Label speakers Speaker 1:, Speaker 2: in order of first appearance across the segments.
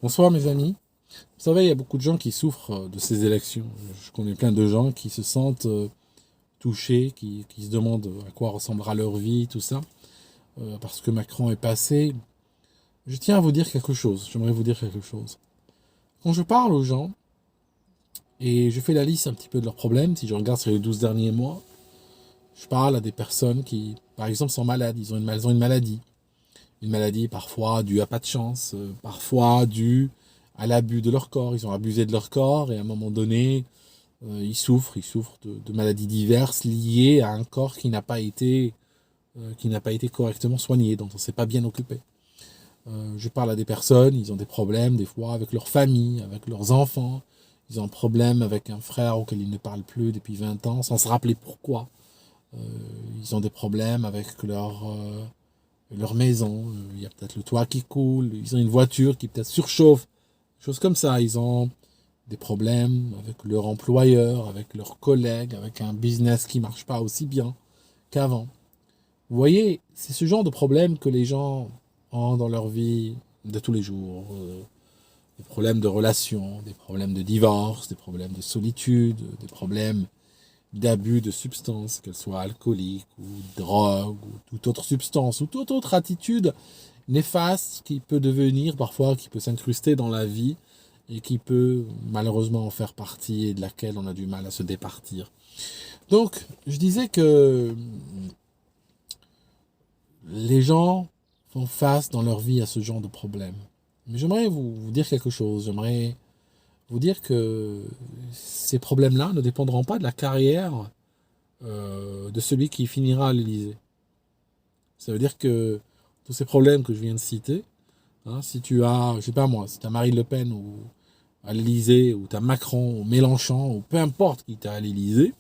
Speaker 1: Bonsoir mes amis. Vous savez, il y a beaucoup de gens qui souffrent de ces élections. Je connais plein de gens qui se sentent touchés, qui se demandent à quoi ressemblera leur vie, tout ça, parce que Macron est passé. Je tiens à vous dire quelque chose, j'aimerais vous dire quelque chose. Quand je parle aux gens, et je fais la liste un petit peu de leurs problèmes, si je regarde sur les 12 derniers mois, je parle à des personnes qui, par exemple, sont malades, elles ont une maladie. Une maladie parfois due à pas de chance, parfois due à l'abus de leur corps. Ils ont abusé de leur corps et à un moment donné, ils souffrent de maladies diverses liées à un corps qui n'a pas été correctement soigné, dont on ne s'est pas bien occupé. Je parle à des personnes, ils ont des problèmes des fois avec leur famille, avec leurs enfants. Ils ont un problème avec un frère auquel ils ne parlent plus depuis 20 ans, sans se rappeler pourquoi. Euh, Ils ont des problèmes avec leur maison, il y a peut-être le toit qui coule, ils ont une voiture qui peut-être surchauffe, choses comme ça. Ils ont des problèmes avec leur employeur, avec leurs collègues, avec un business qui marche pas aussi bien qu'avant. Vous voyez, c'est ce genre de problème que les gens ont dans leur vie de tous les jours. Des problèmes de relations, des problèmes de divorce, des problèmes de solitude, des problèmes d'abus de substances, qu'elles soient alcooliques ou drogue ou toute autre substance ou toute autre attitude néfaste qui peut devenir parfois, qui peut s'incruster dans la vie et qui peut malheureusement en faire partie et de laquelle on a du mal à se départir. Donc, je disais que les gens font face dans leur vie à ce genre de problème. Mais j'aimerais vous dire quelque chose. J'aimerais vous dire que ces problèmes-là ne dépendront pas de la carrière de celui qui finira à l'Élysée. Ça veut dire que tous ces problèmes que je viens de citer, hein, si tu as, je sais pas moi, si tu as Marine Le Pen ou à l'Élysée, ou tu as Macron, ou Mélenchon, ou peu importe qui t'a à l'Élysée,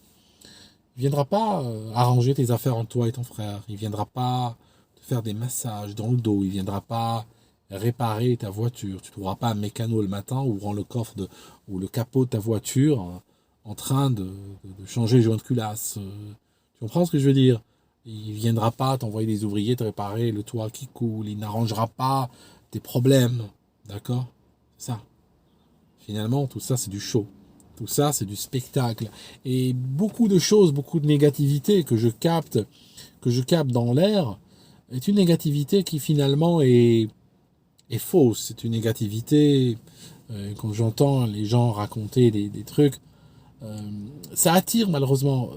Speaker 1: il ne viendra pas arranger tes affaires entre toi et ton frère. Il ne viendra pas te faire des massages dans le dos. Il ne viendra pas réparer ta voiture. Tu ne trouveras pas un mécano le matin ouvrant le coffre ou le capot de ta voiture en train de changer le joint de culasse. Tu comprends ce que je veux dire? Il ne viendra pas t'envoyer des ouvriers te réparer le toit qui coule. Il n'arrangera pas tes problèmes. D'accord? C'est ça. Finalement, tout ça, c'est du show. Tout ça, c'est du spectacle. Et beaucoup de choses, beaucoup de négativité que je capte dans l'air, est une négativité qui finalement est fausse. C'est une négativité, quand j'entends les gens raconter des trucs, euh, ça attire malheureusement.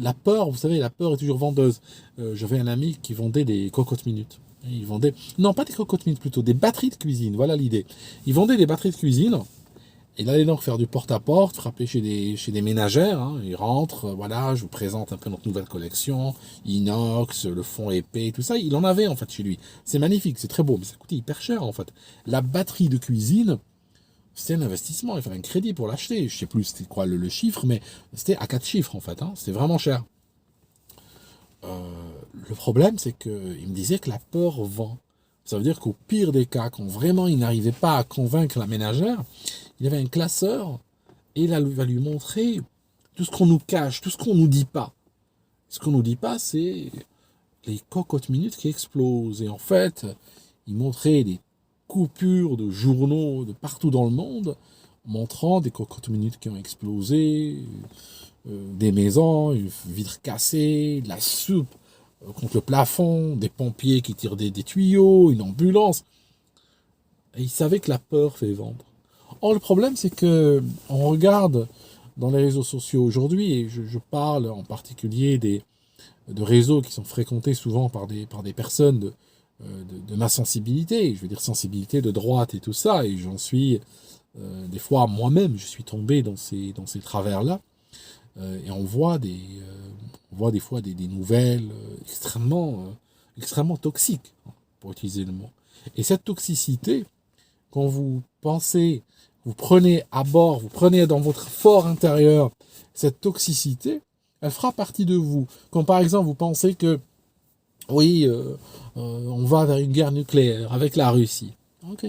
Speaker 1: La peur, vous savez, la peur est toujours vendeuse. J'avais un ami qui vendait des cocottes minutes. Il vendait, non pas des cocottes minutes plutôt, des batteries de cuisine, voilà l'idée. Il vendait des batteries de cuisine. Il allait donc faire du porte-à-porte, frapper chez des ménagères. Hein. Il rentre, voilà, je vous présente un peu notre nouvelle collection, inox, le fond épais, tout ça. Il en avait en fait chez lui. C'est magnifique, c'est très beau, mais ça coûtait hyper cher en fait. La batterie de cuisine, c'était un investissement, il fallait un crédit pour l'acheter. Je sais plus c'était quoi chiffre, mais c'était à 4 chiffres en fait. Hein. C'était vraiment cher. Le problème, c'est qu'il me disait que la peur vend. Ça veut dire qu'au pire des cas, quand vraiment il n'arrivait pas à convaincre la ménagère, il y avait un classeur et il va lui montrer tout ce qu'on nous cache, tout ce qu'on nous dit pas. Ce qu'on nous dit pas, c'est les cocottes minutes qui explosent. Et en fait, il montrait des coupures de journaux de partout dans le monde, montrant des cocottes minutes qui ont explosé, des maisons, une vitre cassée, de la soupe contre le plafond, des pompiers qui tirent des tuyaux, une ambulance. Et il savait que la peur fait vendre. Or, le problème, c'est que on regarde dans les réseaux sociaux aujourd'hui, et je parle en particulier de réseaux qui sont fréquentés souvent par des personnes de ma sensibilité, je veux dire sensibilité de droite et tout ça, et j'en suis, des fois moi-même, je suis tombé dans ces travers-là, et on voit des fois des nouvelles extrêmement toxiques, hein, pour utiliser le mot. Et cette toxicité, quand vous pensez, vous prenez à bord, vous prenez dans votre fort intérieur cette toxicité, elle fera partie de vous. Quand par exemple vous pensez que oui, on va vers une guerre nucléaire avec la Russie. Ok.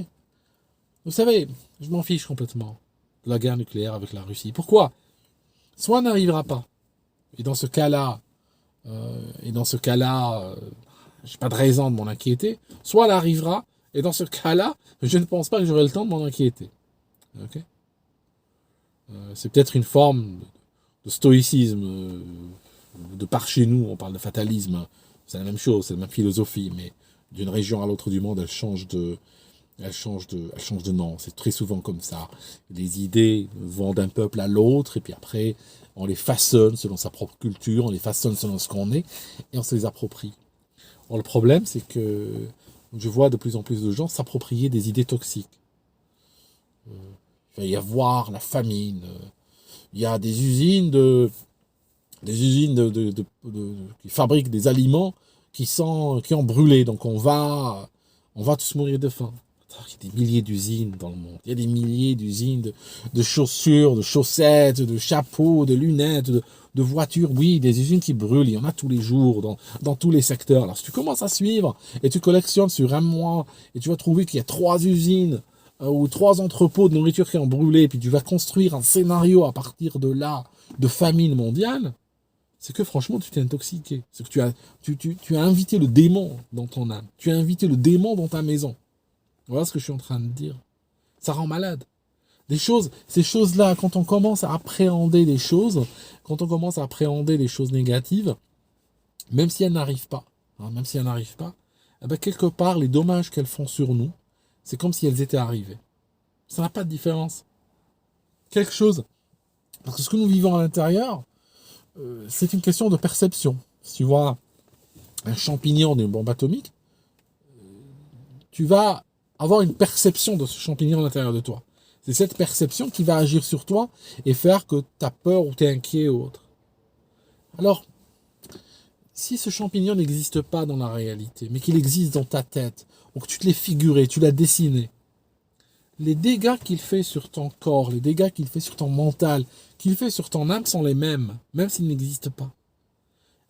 Speaker 1: Vous savez, je m'en fiche complètement de la guerre nucléaire avec la Russie. Pourquoi? Soit elle n'arrivera pas. Et dans ce cas-là, j'ai pas de raison de m'en inquiéter. Soit elle arrivera Et dans ce cas-là, je ne pense pas que j'aurai le temps de m'en inquiéter. Okay, c'est peut-être une forme de stoïcisme. De par chez nous, on parle de fatalisme. C'est la même chose, c'est la même philosophie, mais d'une région à l'autre du monde, elle change de nom. C'est très souvent comme ça. Les idées vont d'un peuple à l'autre, et puis après, on les façonne selon sa propre culture, on les façonne selon ce qu'on est, et on se les approprie. Or, le problème, c'est que je vois de plus en plus de gens s'approprier des idées toxiques. Il va y avoir la famine. Il y a des usines qui fabriquent des aliments qui ont brûlé. Donc on va tous mourir de faim. Il y a des milliers d'usines dans le monde. Il y a des milliers d'usines de chaussures, de chaussettes, de chapeaux, de lunettes, de voitures. Oui, des usines qui brûlent. Il y en a tous les jours dans tous les secteurs. Alors si tu commences à suivre et tu collectionnes sur un mois et tu vas trouver qu'il y a 3 usines ou 3 entrepôts de nourriture qui ont brûlé, puis tu vas construire un scénario à partir de là de famine mondiale, c'est que franchement tu t'es intoxiqué. C'est que tu as invité le démon dans ton âme. Tu as invité le démon dans ta maison. Voilà ce que je suis en train de dire. Ça rend malade. Ces choses-là, quand on commence à appréhender des choses, quand on commence à appréhender des choses négatives, même si elles n'arrivent pas, eh ben quelque part, les dommages qu'elles font sur nous, c'est comme si elles étaient arrivées. Ça n'a pas de différence. Quelque chose. Parce que ce que nous vivons à l'intérieur, c'est une question de perception. Si tu vois un champignon d'une bombe atomique, tu vas avoir une perception de ce champignon à l'intérieur de toi. C'est cette perception qui va agir sur toi et faire que tu as peur ou tu es inquiet ou autre. Alors, si ce champignon n'existe pas dans la réalité, mais qu'il existe dans ta tête, ou que tu te l'as figuré, tu l'as dessiné, les dégâts qu'il fait sur ton corps, les dégâts qu'il fait sur ton mental, qu'il fait sur ton âme sont les mêmes, même s'ils n'existent pas.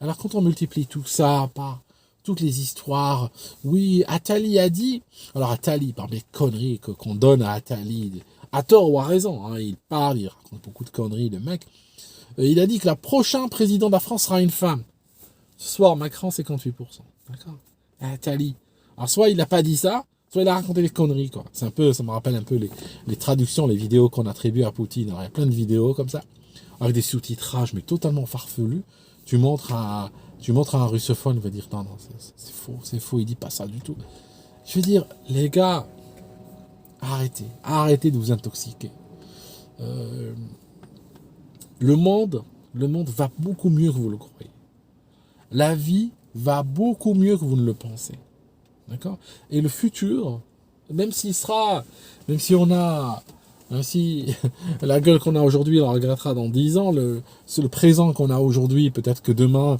Speaker 1: Alors quand on multiplie tout ça par toutes les histoires, oui, Attali a dit, alors Attali, par les conneries qu'on donne à Attali, à tort ou à raison, hein, il parle, il raconte beaucoup de conneries, le mec, il a dit que le prochain président de la France sera une femme. Ce soir, Macron, 58%. D'accord? Attali. Alors soit il n'a pas dit ça, soit il a raconté des conneries, quoi. Ça me rappelle un peu les traductions, les vidéos qu'on attribue à Poutine. Alors, il y a plein de vidéos comme ça, avec des sous-titrages, mais totalement farfelus. Tu montres à un russophone, il va dire non, c'est faux, il dit pas ça du tout. Je veux dire, les gars, arrêtez de vous intoxiquer. Le monde va beaucoup mieux que vous le croyez. La vie va beaucoup mieux que vous ne le pensez. D'accord? Et le futur, même si la gueule qu'on a aujourd'hui, on la regrettera dans 10 ans, c'est le présent qu'on a aujourd'hui, peut-être que demain,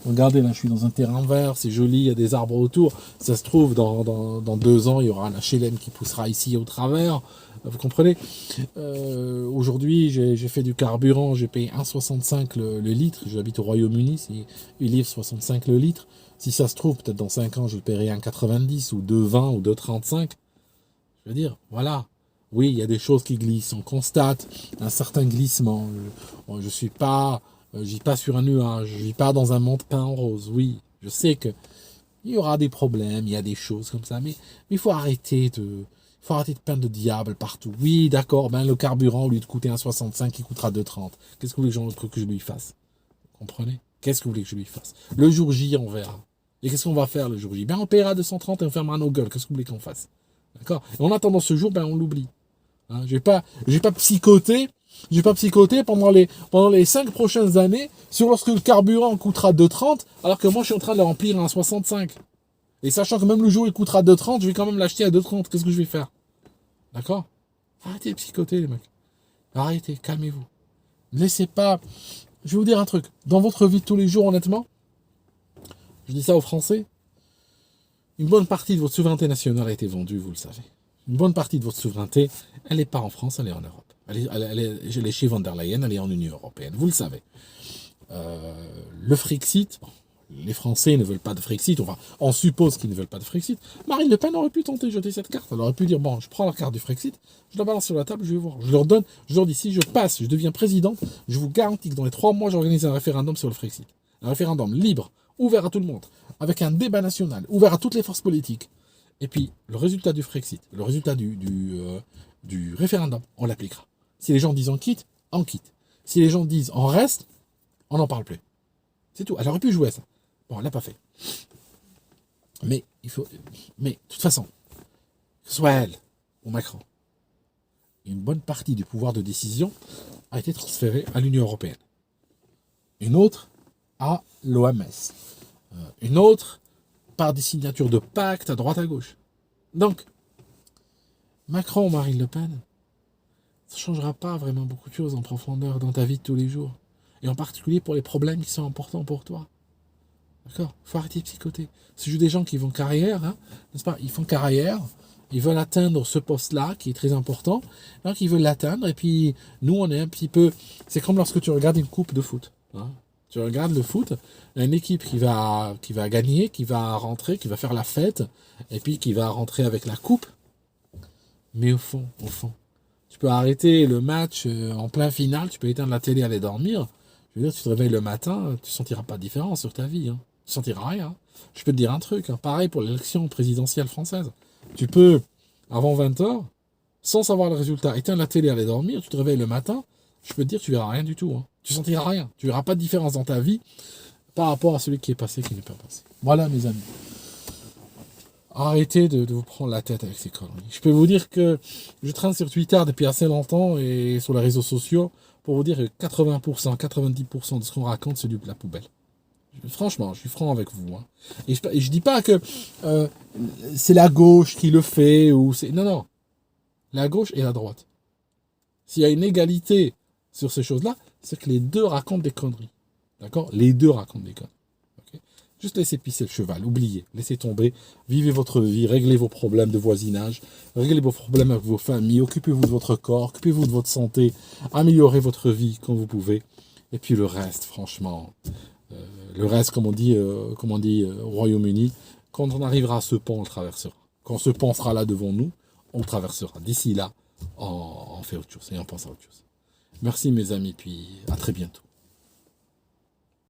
Speaker 1: regardez, là je suis dans un terrain vert, c'est joli, il y a des arbres autour, ça se trouve, dans 2 ans, il y aura un HLM qui poussera ici au travers, vous comprenez? Aujourd'hui, j'ai fait du carburant, j'ai payé 1,65 le litre, j'habite au Royaume-Uni, il livre 65 le litre. Si ça se trouve, peut-être dans 5 ans, je le paierai 1,90 ou 2,20 ou 2,35. Je veux dire, voilà. Oui, il y a des choses qui glissent. On constate un certain glissement. Je vis pas sur un nuage. Je vis pas dans un monde peint en rose. Oui, je sais que il y aura des problèmes, il y a des choses comme ça. Mais il faut arrêter de peindre de diable partout. Oui, d'accord, le carburant, au lieu de coûter 1,65, il coûtera 2,30. Qu'est-ce que vous voulez que je lui fasse? Vous comprenez? Qu'est-ce que vous voulez que je lui fasse? Le jour J, on verra. Et qu'est-ce qu'on va faire le jour J? On paiera 230 et on fermera nos gueules. Qu'est-ce que vous voulez qu'on fasse? D'accord? Et en attendant ce jour, on l'oublie. Hein, je vais pas psychoter pendant les 5 prochaines années sur lorsque le carburant coûtera 2,30 alors que moi je suis en train de le remplir à 1,65. Et sachant que même le jour il coûtera 2,30, je vais quand même l'acheter à 2,30. Qu'est-ce que je vais faire? D'accord? Arrêtez de psychoter les mecs. Arrêtez, calmez-vous. Ne laissez pas... Je vais vous dire un truc. Dans votre vie de tous les jours, honnêtement, je dis ça aux Français, une bonne partie de votre souveraineté nationale a été vendue, vous le savez. Une bonne partie de votre souveraineté, elle n'est pas en France, elle est en Europe. Elle est chez von der Leyen, elle est en Union européenne, vous le savez. Le Frexit, les Français ne veulent pas de Frexit, enfin, on suppose qu'ils ne veulent pas de Frexit. Marine Le Pen aurait pu tenter de jeter cette carte, elle aurait pu dire, bon, je prends la carte du Frexit, je la balance sur la table, je vais voir. Je leur dis, si je passe, je deviens président, je vous garantis que dans les 3 mois, j'organise un référendum sur le Frexit. Un référendum libre, ouvert à tout le monde, avec un débat national, ouvert à toutes les forces politiques. Et puis, le résultat du Frexit, le résultat du référendum, on l'appliquera. Si les gens disent on quitte, on quitte. Si les gens disent on reste, on n'en parle plus. C'est tout. Elle aurait pu jouer à ça. Bon, elle l'a pas fait. Mais de toute façon, que ce soit elle ou Macron, une bonne partie du pouvoir de décision a été transférée à l'Union européenne. Une autre à l'OMS. Une autre par des signatures de pactes à droite à gauche. Donc, Macron ou Marine Le Pen, ça ne changera pas vraiment beaucoup de choses en profondeur dans ta vie de tous les jours. Et en particulier pour les problèmes qui sont importants pour toi. D'accord? Il faut arrêter de psychoter. C'est juste des gens qui font carrière, hein, n'est-ce pas? Ils font carrière, ils veulent atteindre ce poste-là qui est très important, donc ils veulent l'atteindre, et puis nous on est un petit peu... C'est comme lorsque tu regardes une coupe de foot. Hein. Tu regardes le foot, il y a une équipe qui va gagner, qui va rentrer, qui va faire la fête, et puis qui va rentrer avec la coupe. Mais au fond, tu peux arrêter le match en plein final, tu peux éteindre la télé, aller dormir. Je veux dire, tu te réveilles le matin, tu ne sentiras pas de différence sur ta vie. Hein. Tu ne sentiras rien. Je peux te dire un truc, hein. Pareil pour l'élection présidentielle française. Tu peux, avant 20h, sans savoir le résultat, éteindre la télé, aller dormir, tu te réveilles le matin, je peux te dire, tu verras rien du tout. Hein. Tu sentiras rien. Tu verras pas de différence dans ta vie par rapport à celui qui est passé, qui n'est pas passé. Voilà, mes amis. Arrêtez de vous prendre la tête avec ces conneries. Je peux vous dire que je traîne sur Twitter depuis assez longtemps et sur les réseaux sociaux pour vous dire que 80%, 90% de ce qu'on raconte, c'est de la poubelle. Franchement, je suis franc avec vous. Hein. Et je dis pas que c'est la gauche qui le fait ou c'est... Non. La gauche et la droite. S'il y a une égalité sur ces choses-là, c'est que les deux racontent des conneries. D'accord? Les deux racontent des conneries. Okay? Juste laissez pisser le cheval, oubliez, laissez tomber, vivez votre vie, réglez vos problèmes de voisinage, réglez vos problèmes avec vos familles, occupez-vous de votre corps, occupez-vous de votre santé, améliorez votre vie quand vous pouvez. Et puis le reste, franchement, le reste, comme on dit au Royaume-Uni, quand on arrivera à ce pont, on le traversera. Quand ce pont sera là devant nous, on le traversera. D'ici là, on fait autre chose et on pense à autre chose. Merci mes amis, puis à très bientôt.